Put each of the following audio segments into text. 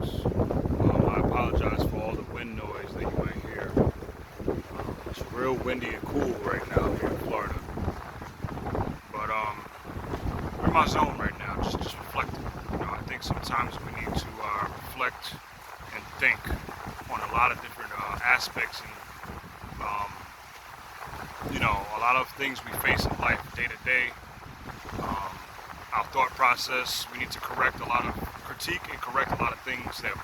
dogs. I apologize for all the wind noise that you might hear. It's real windy and cool right now here in Florida. But we're in my zone right now, just reflecting. I think sometimes we need to reflect and think on a lot of different aspects and a lot of things we face in life day to day. Our thought process, we need to critique and correct a lot of things that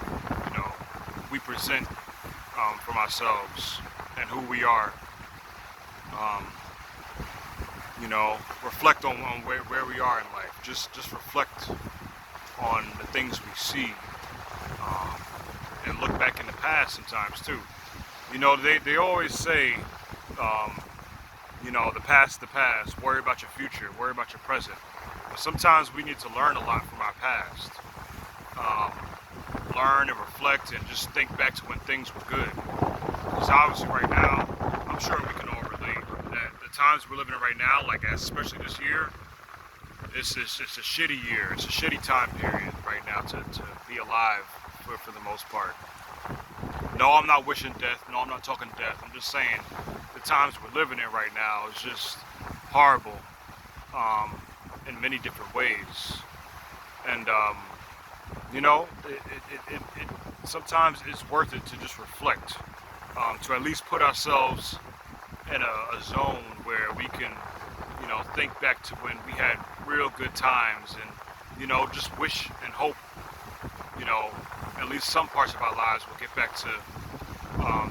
we present from ourselves and who we are. Um, Reflect on where we are in life. Just reflect on the things we see, and look back in the past sometimes too. They always say, the past, worry about your future, worry about your present. But sometimes we need to learn a lot from our past. Learn and reflect and just think back to when things were good. Because obviously right now, I'm sure we can all relate that the times we're living in right now, especially this year, it's a shitty year. It's a shitty time period right now to be alive for the most part. No, I'm not wishing death. No, I'm not talking death. I'm just saying the times we're living in right now is just horrible in many different ways. And, it sometimes it's worth it to just reflect, to at least put ourselves in a zone where we can, think back to when we had real good times and, just wish and hope, at least some parts of our lives will get back to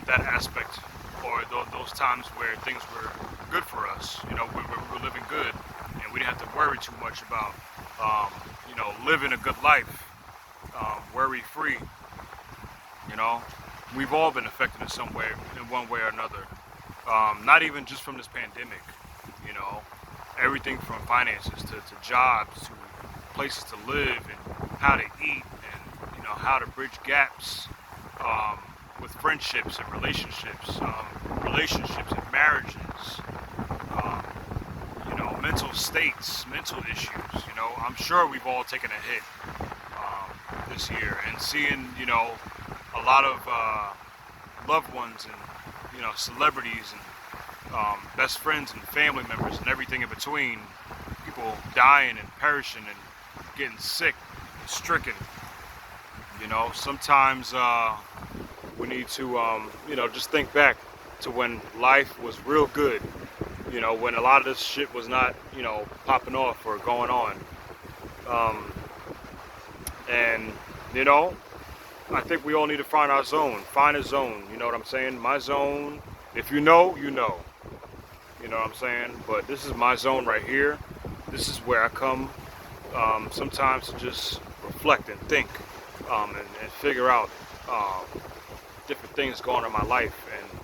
that aspect or those times where things were good for us, we were living good and we didn't have to worry too much about, living a good life, worry free. We've all been affected in some way, in one way or another. Not even just from this pandemic, everything from finances to jobs to places to live and how to eat and how to bridge gaps with friendships and relationships and marriages, mental states, mental issues. I'm sure we've all taken a hit this year, and seeing a lot of loved ones and celebrities and best friends and family members and everything in between, people dying and perishing and getting sick and stricken. Sometimes we need to just think back to when life was real good, when a lot of this shit was not popping off or going on. And I think we all need to find our zone. Find a zone, you know what I'm saying? My zone, if you know, you know. You know what I'm saying? But this is my zone right here. This is where I come sometimes to just reflect and think and figure out different things going on in my life and,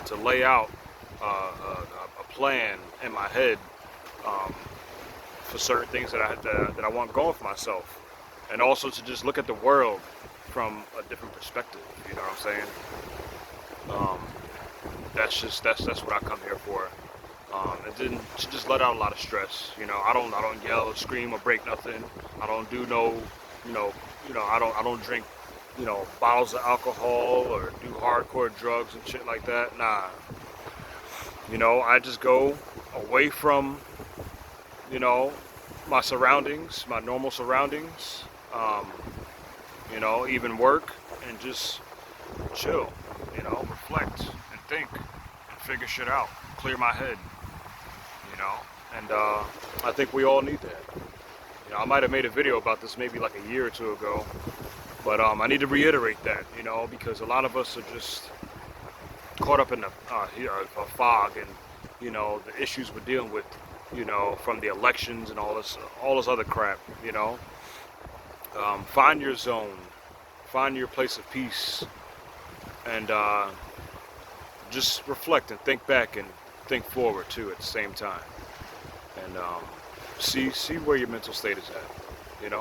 to lay out a plan in my head for certain things that I want going for myself. And also to just look at the world from a different perspective. You know what I'm saying? That's what I come here for. And then to just let out a lot of stress. I don't yell or scream or break nothing. I don't do I don't drink bottles of alcohol or do hardcore drugs and shit like that. Nah. I just go away from my surroundings, my normal surroundings. Even work and just chill, reflect and think and figure shit out, clear my head, and I think we all need that. I might have made a video about this maybe like a year or two ago, but I need to reiterate that, because a lot of us are just caught up in a fog and, the issues we're dealing with, from the elections and all this other crap, Find your zone, find your place of peace, and just reflect and think back and think forward too at the same time, and see where your mental state is at,